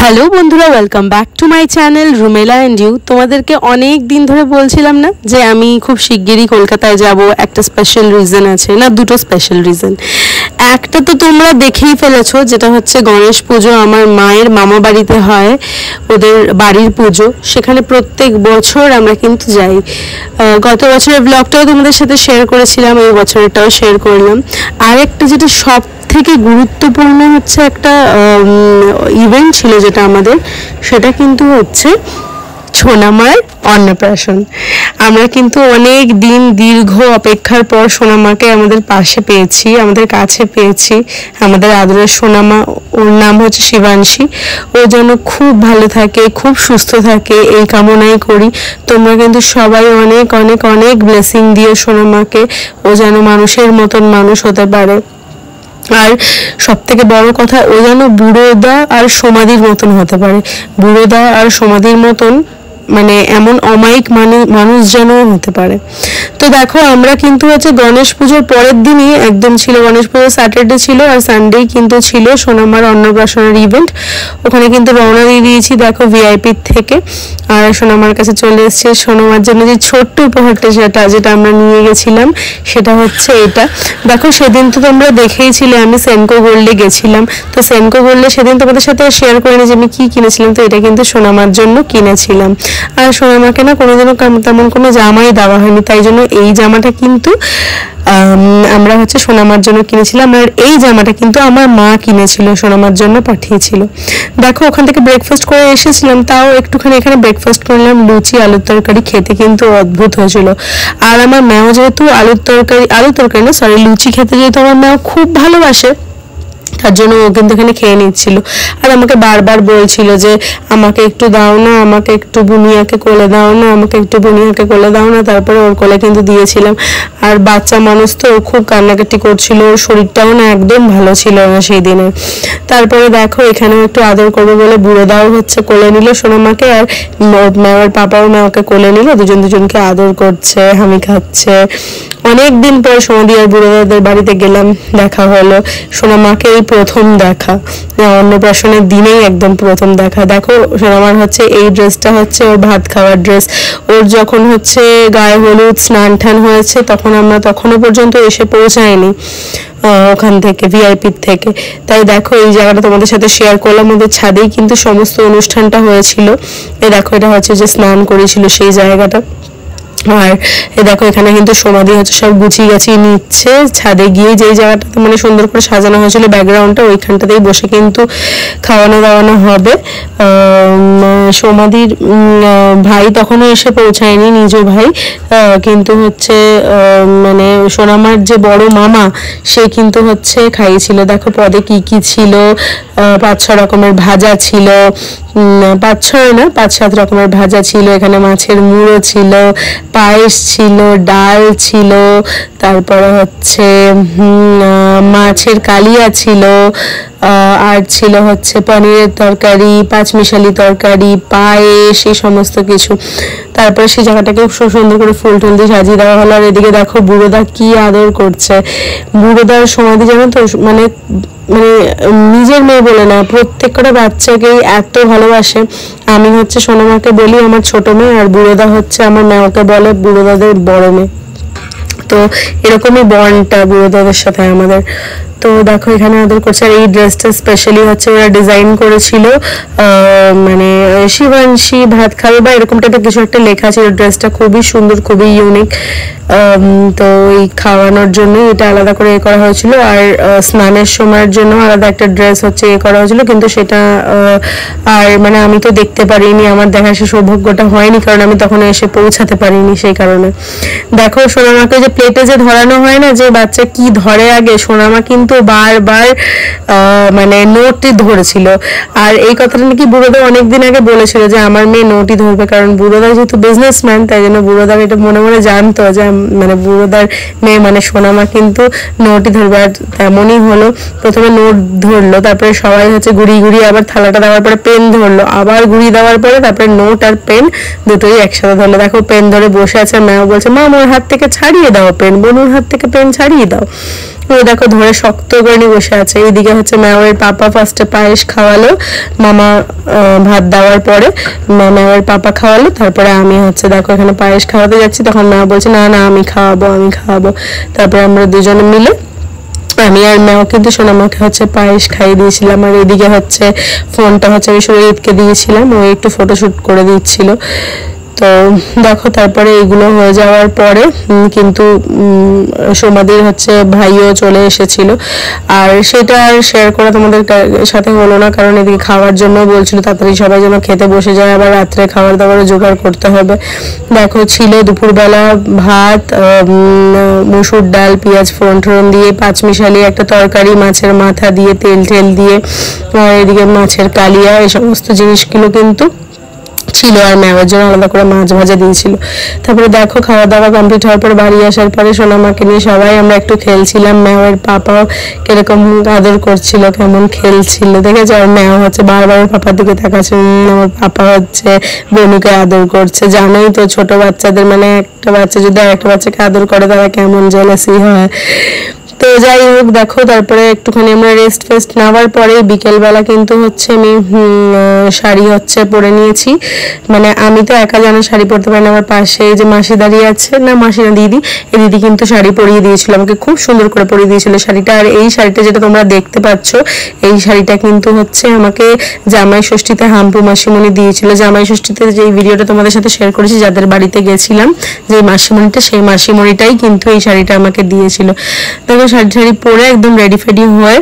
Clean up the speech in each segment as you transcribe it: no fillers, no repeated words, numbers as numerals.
Hello বন্ধুরা, welcome back to my channel Rumela and you. তোমাদেরকে অনেক দিন ধরে বলছিলাম না যে আমি খুব শিগগিরই কলকাতায় যাব। একটা স্পেশাল রিজন আছে, না দুটো স্পেশাল রিজন। একটা তো তোমরা দেখেই ফেলেছো, যেটা হচ্ছে গণেশ পুজো আমার মায়ের মামা বাড়িতে হয়, ওদের বাড়ির পুজো। সেখানে প্রত্যেক বছর আমরা কিন্তু যাই। গত বছরের ব্লগটাও তোমাদের সাথে শেয়ার করেছিলাম, এই বছরটাও শেয়ার করলাম। আরেকটা যেটা সব থেকে গুরুত্বপূর্ণ হচ্ছে একটা ইভেন্ট ছিল যেটা আমাদের, সেটা কিন্তু হচ্ছে সোনামার অন্নপ্রাশন। আমরা কিন্তু অনেক দিন দীর্ঘ অপেক্ষার পর সোনামাকে আমাদের পাশে পেয়েছি, আমাদের কাছে পেয়েছি। আমাদের আদরের সোনামা, ওর নাম হচ্ছে শিবাংশী। ও যেন খুব ভালো থাকে, খুব সুস্থ থাকে, এই কামনাই করি। তোমরা কিন্তু সবাই অনেক অনেক অনেক ব্লেসিং দিও সোনামাকে, ও যেন মানুষের মতন মানুষ হতে পারে। আর সব থেকে বড় কথা, ও যেন বুড়োদা আর সমাধির মতন হতে পারে। বুড়োদা আর সমাধির মতন, মানে এমন অমায়িক মানুষ যেন হতে পারে। তো দেখো, আমরা কিন্তু হচ্ছে গণেশ পুজোর পরের দিনই একদম ছিল, গণেশ পুজোর স্যাটারডে ছিল আর সানডেই কিন্তু ছিল সোনামার অন্নপ্রাশনের ইভেন্ট। ওখানে কিন্তু রওনা দিয়ে দিয়েছি দেখো ভিআইপি থেকে। আর সোনামার কাছে চলে এসছে সোনামার জন্য যে ছোট্ট উপহারটা, যেটা আমরা নিয়ে গেছিলাম, সেটা হচ্ছে এটা। দেখো, সেদিন তো তোমরা দেখেইছিলে আমি সেনকো গোল্ডে গেছিলাম। তো সেনকো গোল্ডে সেদিন তোমাদের সাথে শেয়ার করিনি যে আমি কি কিনেছিলাম। তো এটা কিন্তু সোনামার জন্য কিনেছিলাম। আর সোনামাকে না কোনোদিনও তেমন কোনো জামাই দেওয়া হয়নি, তাই জন্য এই জামাটা কিন্তু আমরা হচ্ছে সোনামার জন্য কিনেছিলাম। আর এই জামাটা কিন্তু আমার মা কিনেছিল, সোনামার জন্য পাঠিয়েছিল। দেখো, ওখান থেকে ব্রেকফাস্ট করে এসেছিলাম, তাও একটুখানি এখানে ব্রেকফাস্ট করলাম, লুচি আলুর তরকারি, খেতে কিন্তু অদ্ভুত হয়েছিল। আর আমার মেও যেহেতু আলুর তরকারি না সরি লুচি খেতে যেহেতু আমার মেও খুব ভালোবাসে, তার জন্য ও কিন্তু এখানে খেয়ে নিচ্ছিল। আর আমাকে বারবার বলছিল যে আমাকে একটু দাও না, আমাকে একটু বুনিয়াকে কোলে দাও না, আমাকে একটু বুনিয়াকে কোলে দাও না। তারপরে ওর কোলে কিন্তু দিয়েছিলাম। আর বাচ্চা মানুষ তো, খুব কান্নাকাটি করছিল, ওর শরীরটাও না একদম ভালো ছিল না সেই দিনে। তারপরে দেখো, এখানেও একটু আদর করবো বলে বুড়োদাও হচ্ছে কোলে নিল সোনামাকে, আর মেয়ের পাপাও মেয়েকে কোলে নিল, দুজনকে আদর করছে, হামি খাচ্ছে। অনেকদিন পর সোনাদি আর বুড়োদাদের বাড়িতে গেলাম, দেখা হলো। সোনামাকে এই প্রথম দেখা, অন্নপ্রাশনের দিনেই একদম প্রথম দেখা। দেখো, সোনামার হচ্ছে এই ড্রেসটা হচ্ছে ওর ভাত খাওয়ার ড্রেস। ওর যখন হচ্ছে গায়ে হলুদ স্নান টান হয়েছে, আমরা তখনও পর্যন্ত এসে পৌঁছায়নি ওখান থেকে ভিআইপি থেকে। তাই দেখো, এই জায়গাটা তোমাদের সাথে শেয়ার করলাম। ওদের ছাদেই কিন্তু সমস্ত অনুষ্ঠানটা হয়েছিল। এই দেখো, এটা হচ্ছে যে স্নান করেছিল সেই জায়গাটা। আর এই দেখো, এখানে কিন্তু সমাধি হচ্ছে সব গুছিয়ে নিচ্ছে। ছাদে গিয়ে যেই জায়গাটা মানে সুন্দর করে সাজানো হয়েছিল ব্যাকগ্রাউন্ডটা, ওইখানটাতেই বসে কিন্তু খাওয়ানো দাওয়ানো হবে। সমাধির ভাই তখনও এসে পৌঁছায়নি, নিজ ভাই, কিন্তু হচ্ছে মানে সোনামার যে বড় মামা, সে কিন্তু হচ্ছে খাইয়েছিল। দেখো পদে কি ছিল, 5-6 রকমের ভাজা ছিল, 5-7 রকমের ভাজা ছিল। এখানে মাছের মুড়ো ছিল, পায়েস ছিল, ডাল ছিল, তারপরে হচ্ছে মাছের কালিয়া ছিল, আর ছিল হচ্ছে পনিরের তরকারি, পাঁচমিশালি তরকারি, পায়েস, এই সমস্ত কিছু। তারপরে সেই জায়গাটাকে সুন্দর করে ফুল টুল দিয়ে সাজিয়ে দেওয়া হলো। আর এদিকে দেখো বুড়োদা কি আদর করছে। বুড়োদার সমাধি জানো তো, মানে নিজের মেয়ে বলে না, প্রত্যেকটা বাচ্চাকেই এত ভালোবাসে। আমি হচ্ছে সোনামাকে বলি আমার ছোট মেয়ে, আর বুড়োদা হচ্ছে আমার মেয়েকে বলে বুড়োদাদের বড় মেয়ে। তো এরকমই বন্ডটা বুড়োদাদের সাথে আমাদের। তো দেখো, এখানে আদর করছে। আর এই ড্রেসটা স্পেশালি হচ্ছে ওরা ডিজাইন করেছিল, মানে শিবাংশী ভাত খাবে বা এরকম টাইপের কিছু একটা লেখা ছিল। ড্রেসটা খুবই সুন্দর, খুবই ইউনিক। তো এই খাওয়ানোর জন্য এটা আলাদা করে করা হয়েছিল। আর স্নানের সময়ের জন্য আলাদা একটা ড্রেস হচ্ছে করা হয়েছিল, কিন্তু সেটা আর মানে আমি তো দেখতে পারিনি, আমার দেখার সে সৌভাগ্যটা হয়নি, কারণ আমি তখন এসে পৌঁছাতে পারিনি সেই কারণে। দেখো, সোনামাকে যে প্লেটে যে ধরানো হয় না, যে বাচ্চা কি ধরে আগে, সোনামা কিন্তু বারবার মানে নোটই ধরেছিল। আর এই কথাটা নাকি বুড়োদা অনেকদিন আগে বলেছিল যে আমার মেয়ে নোটই ধরবে, কারণ বুড়োদা যেহেতু বিজনেসম্যান, তাই জন্য বুড়োদার এটা মনে মনে জানতো যে মানে বুড়োদার মেয়ে মানে সোনামা কিন্তু নোটই ধরবে। আর তেমনই হলো, প্রথমে নোট ধরলো, তারপরে সবাই হচ্ছে ঘুরিয়ে আবার থালাটা দেওয়ার পরে পেন ধরলো, আবার ঘুরিয়ে দেওয়ার পরে তারপরে নোট আর পেন দুটোই একসাথে ধরলো। দেখো, পেন ধরে বসে আছে, মেয়েও বলছে মা আমার হাত থেকে ছাড়িয়ে দাও দাও পেন, বোনুর হাত থেকে পেন ছাড়িয়ে দাও। ও দেখো ধরে শক্ত করে নিয়ে বসে আছে। এইদিকে হচ্ছে ম্যাওয়ের পাপা ফার্স্টে পায়েস খাওয়ালো, মামা ভাত দেওয়ার পরে ম্যাওয়ের পাপা খাওয়ালো, তারপরে আমি হচ্ছে দেখো এখানে পায়েস খাওয়াতে যাচ্ছি। তখন মা বলছে না না আমি খাওয়াবো। তারপরে আমরা দুজনে মিলে, আমি আর ম্যাও কিন্তু সোনামাকে হচ্ছে পায়েস খাইয়ে দিয়েছিলাম। আর এদিকে হচ্ছে ফোনটা হচ্ছে আমি সুরজিৎকে দিয়েছিলাম, ও একটু ফটোশুট করে দিচ্ছিল। তো দেখো তারপরে এগুলো হয়ে যাওয়ার পরে কিন্তু সোমাদির হচ্ছে ভাইও চলে এসেছিল, আর সেটা আর শেয়ার করা তোমাদের সাথে হলো না, কারণ এদিকে খাওয়ার জন্য বলছিল তাড়াতাড়ি সবাই যেন খেতে বসে যায়, আবার রাত্রে খাবার দাবার জোগাড় করতে হবে। দেখো ছিল দুপুরবেলা ভাত, মসুর ডাল, পেঁয়াজ ফোড়ন দিয়ে, পাঁচমিশালি একটা তরকারি, মাছের মাথা দিয়ে তেল দিয়ে, আর এদিকে মাছের কালিয়া, এই সমস্ত জিনিসগুলো কিন্তু ছিল। আর ম্যাওয়ের জন্য আলাদা করে মাছ ভাজা দিয়েছিল। তারপরে দেখো খাওয়া দাওয়া কমপ্লিট হওয়ার পর বাড়ি আসার পরে সোনামাকে নিয়ে সবাই আমরা একটু খেলছিলাম। ম্যাওয়ের পাপাও কিরকম আদর করছিল, কেমন খেলছিল দেখেছো। আর ম্যাও হচ্ছে বারবার পাপার দিকে তাকাচ্ছে, আমার পাপা হচ্ছে বনুকে আদর করছে। জানোই তো ছোট বাচ্চাদের, মানে একটা বাচ্চা যদি আর একটা বাচ্চাকে আদর করে তারা কেমন জেলাসি হয়। তো যাই হোক দেখো তারপরে একটুখানি আমরা রেস্ট ফেস্ট নেওয়ার পরে বিকেলবেলা কিন্তু হচ্ছে আমি শাড়ি হচ্ছে পরে নিয়েছি। মানে আমি তো একা জানো শাড়ি পরতে পারি না, আমার পাশে যে মাসি দাঁড়িয়ে আছে, না মাসি না দিদি, এই দিদি কিন্তু শাড়ি পরিয়ে দিয়েছিল আমাকে, খুব সুন্দর করে পরিয়ে দিয়েছিল শাড়িটা। আর এই শাড়িটা যেটা তোমরা দেখতে পাচ্ছ, এই শাড়িটা কিন্তু হচ্ছে আমাকে জামাই ষষ্ঠীতে হাম্পু মাসিমণি দিয়েছিল। জামাই ষষ্ঠীতে যে ভিডিওটা তোমাদের সাথে শেয়ার করেছি, যাদের বাড়িতে গেছিলাম, যে মাসিমণিটা, সেই মাসিমণিটাই কিন্তু এই শাড়িটা আমাকে দিয়েছিল। দেখো শাড়ি পরে একদম রেডি ফেডি হয়ে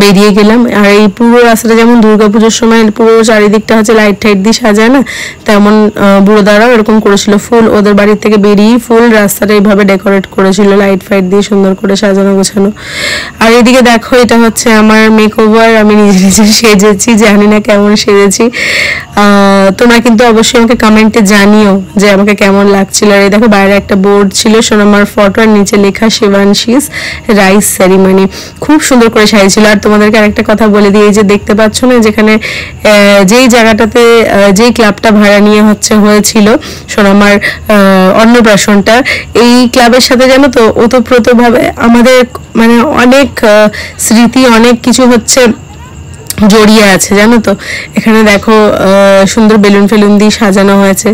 বেরিয়ে গেলাম। আর এই পুরো রাস্তাটা যেমন দুর্গাপুজোর সময় পুরো চারিদিকটা হচ্ছে লাইট টাইট দিয়ে সাজায় না, তেমন বুড়োদারাও এরকম করেছিল। ফুল ওদের বাড়ির থেকে বেরিয়ে ফুল রাস্তাটা এইভাবে ডেকোরেট করেছিল লাইট ফাইট দিয়ে, সুন্দর করে সাজানো গোছানো। আর এদিকে দেখো এটা হচ্ছে আমার মেক ওভার, আমি নিজে সেজেছি, জানি না কেমন সেজেছি। তোমরা কিন্তু অবশ্যই আমাকে কমেন্টে জানিও যে আমাকে কেমন লাগছিল। আর এই দেখো বাইরে একটা বোর্ড ছিল সোনামার ফটো, আর নিচে লেখা শিবানশিস রাইস সেরিমনি, খুব সুন্দর করে সাজিয়েছিল। আর তোমাদেরকে আরেকটা কথা বলে দিই, এই যে দেখতে পাচ্ছ না যেখানে যেই জায়গাটাতে যেই ক্লাবটা ভাড়া নিয়ে হয়েছিল সোনামার অন্নপ্রাশনটা, এই ক্লাবের সাথে জানো তো ওতপ্রোতভাবে আমাদের মানে অনেক স্মৃতি, অনেক কিছু জড়িয়ে আছে জানো তো। এখানে দেখো সুন্দর বেলুন ফেলুন দিয়ে সাজানো হয়েছে।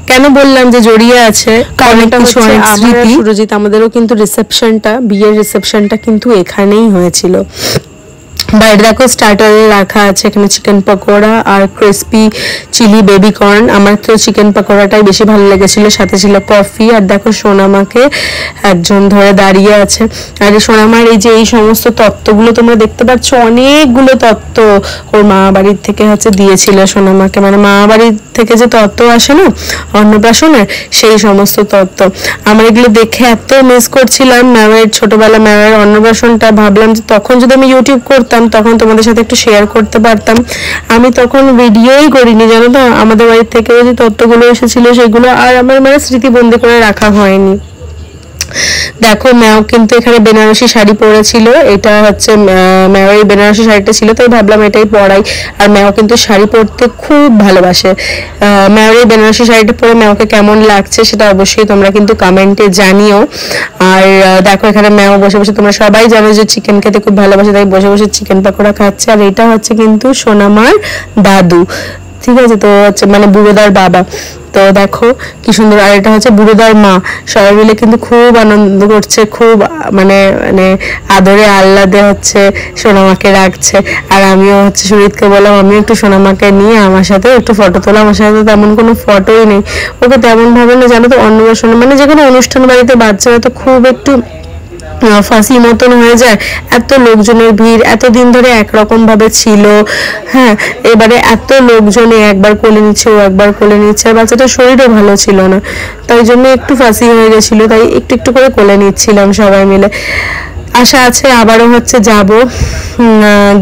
কেন বললাম যে জড়িয়ে আছে, কারণ কিছু অনেক স্মৃতি। সুরজিৎ আমাদেরও কিন্তু রিসেপশনটা, বিয়ের রিসেপশনটা কিন্তু এখানেই হয়েছিল। বাইরে দেখো স্টার্টারে রাখা আছে এখানে চিকেন পকোড়া আর ক্রিসপি চিলি বেবি কর্ন। আমার তো চিকেন পকোড়াটাই বেশি ভালো লেগেছিল, সাথে ছিল কফি। আর দেখো সোনামাকে একজন ধরে দাঁড়িয়ে আছে। আর সোনামার এই যে এই সমস্ত তত্ত্বগুলো তোমরা দেখতে পাচ্ছ, অনেকগুলো তত্ত্ব ওর মা বাড়ির থেকে দিয়েছিল সোনামাকে, মানে মা বাড়ির থেকে যে তত্ত্ব আসে না অন্নপ্রাশনের, সেই সমস্ত তত্ত্ব। আমার এগুলো দেখে এত মিস করছিলাম ম্যামের ছোটবেলা, ম্যামের অন্নপ্রাশনটা। ভাবলাম যে তখন যদি আমি ইউটিউব করতাম তখন তোমাদের সাথে একটু শেয়ার করতে পারতাম। আমি তখন ভিডিওই করিনি জানো তো, আমাদের বাড়ির থেকে যে তত্ত্বগুলো এসেছিল সেগুলো আর আমার মানে স্মৃতিবন্দি করে রাখা হয়নি। দেখো ম্যাও কিন্তু এখানে বেনারসি শাড়ি পরেছিল, এটা ম্যাওয়ের বেনারসি শাড়িটা ছিল, তাই ভাবলাম এটাই পরাই। আর ম্যাও কিন্তু শাড়ি পরতে খুব ভালোবাসে। ম্যাওয়ের বেনারসি শাড়িটা পরে ম্যাওকে কেমন লাগছে সেটা অবশ্যই তোমরা কিন্তু কমেন্টে জানিও। আর দেখো এখানে ম্যাও বসে বসে, তোমরা সবাই জানো যে চিকেন খেতে খুব ভালোবাসে, তাই বসে বসে চিকেন পকোড়া খাচ্ছে। আর এটা কিন্তু সোনামার দাদু, ঠিক আছে, তো মানে বুড়োদার বাবা। তো দেখো কি সুন্দর। আর এটা বুড়োদার মা, সবাই মিলে কিন্তু খুব আনন্দ করছে, খুব মানে মানে আদরে আহ্লাদে সোনামাকে রাখছে। আর আমিও সুরিতকে বললাম আমিও একটু সোনামাকে নিয়ে আমার সাথে একটু ফটো তোলা। আমার সাথে তেমন কোনো ফটোই নেই, ওকে তেমন ভাবে না জানো তো। অন্নপ্রাশন মানে যে কোনো অনুষ্ঠান বাড়িতে বাচ্চারা তো খুব একটু ফাঁসি মতন হয়ে যায়, এত লোকজনের ভিড়, এতদিন ধরে একরকম ভাবে ছিল। হ্যাঁ, এবারে এত লোকজনে একবার কোলে নিচ্ছে, ও একবার কোলে নিচ্ছে, আর বাচ্চাটার শরীরও ভালো ছিল না, তাই জন্য একটু ফাঁসি হয়ে গেছিল, তাই একটু একটু করে কোলে নিচ্ছিলাম সবাই মিলে। আশা আছে আবারও যাব,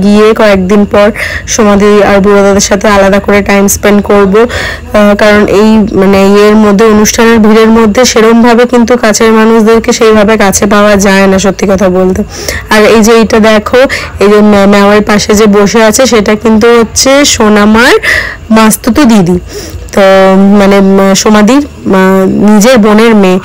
গিয়ে কয়েকদিন পর সমাধি আর বুড়োদাদের সাথে আলাদা করে টাইম স্পেন্ড করব। কারণ এই মানে এর মধ্যে অনুষ্ঠানের ভিড়ের মধ্যে সেরকম ভাবে কিন্তু কাছের মানুষদেরকে সেইভাবে কাছে পাওয়া যায় না, সত্যি কথা বলতে। আর এই যে এইটা দেখো, এই যে ম্যাওয়ের পাশে যে বসে আছে সেটা কিন্তু সোনামার মাস্তুতো দিদি, তো মানে সোমাদির নিজের বোনের মেয়ে।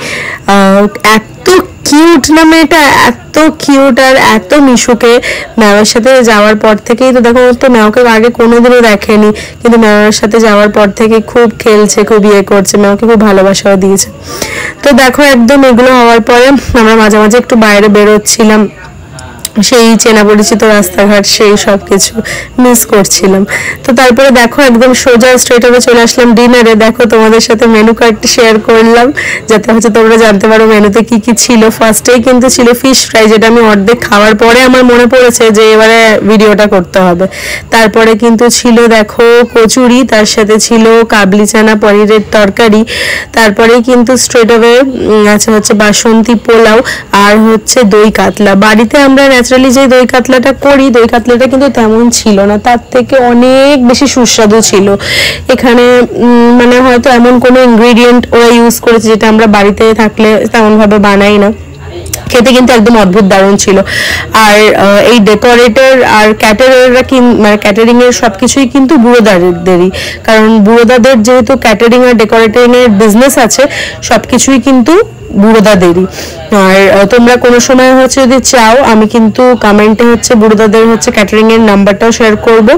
এত কিউট না মেয়েটা, এত কিউট আর এত মিশুকে। ম্যামের সাথে যাওয়ার পর থেকেই তো দেখো, তো ম্যাওকে আগে কোনোদিনও দেখেনি, কিন্তু ম্যামের সাথে যাওয়ার পর থেকে খুব খেলছে, খুব ইয়ে করছে, ম্যাওকে খুব ভালোবাসাও দিয়েছে। তো দেখো একদম এগুলো হওয়ার পরে আমরা মাঝে মাঝে একটু বাইরে বেরোচ্ছিলাম, সেই চেনা পরিচিত রাস্তাঘাট, সেই সব কিছু মিস করছিলাম। তো তারপরে দেখো একদম সোজা স্ট্রেট আওয়ে চলে আসলাম ডিনারে। দেখো তোমাদের সাথে মেনু কার্ডটি শেয়ার করলাম, যাতে হচ্ছে তোমরা জানতে পারো মেনুতে কি কি ছিল। ফার্স্টেই কিন্তু ছিল ফিশ ফ্রাই, যেটা আমি অর্ধেক খাওয়ার পরে আমার মনে পড়েছে যে এবারে ভিডিওটা করতে হবে। তারপরে কিন্তু ছিল দেখো কচুরি, তার সাথে ছিল কাবলি চানা পনিরের তরকারি। তারপরেই কিন্তু স্ট্রেট আওয়ে আছে হচ্ছে বাসন্তী পোলাও, আর হচ্ছে দই কাতলা। বাড়িতে আমরা ন্যাচারালি যে দই কাতলাটা করি, দই কাতলাটা কিন্তু তেমন ছিল না, তার থেকে অনেক বেশি সুস্বাদু ছিল। এখানে মানে হয়তো এমন কোনো ইনগ্রেডিয়েন্ট ওরা ইউজ করেছে যেটা আমরা বাড়িতে থাকলে তেমনভাবে বানাই না। খেতে কিন্তু একদম অদ্ভুত দারুণ ছিল। আর এই ডেকোরেটর আর ক্যাটারাররা মানে ক্যাটারিং এর সবকিছুই কিন্তু বুড়োদাদেরই, কারণ বুড়োদাদের যেহেতু ক্যাটারিং আর ডেকোরেটিং এর বিজনেস আছে, সবকিছুই কিন্তু বুড়োদাদেরই। আর তোমরা কোনো সময় হচ্ছে যদি চাও, আমি কিন্তু কমেন্টে হচ্ছে বুড়োদাদের হচ্ছে ক্যাটারিং এর নাম্বারটাও শেয়ার করব,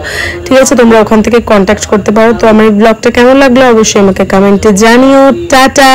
ঠিক আছে? তোমরা ওখান থেকে কন্ট্যাক্ট করতে পারো। তো আমার এই ব্লগটা কেমন লাগলো অবশ্যই আমাকে কমেন্টে জানিও। টাটা।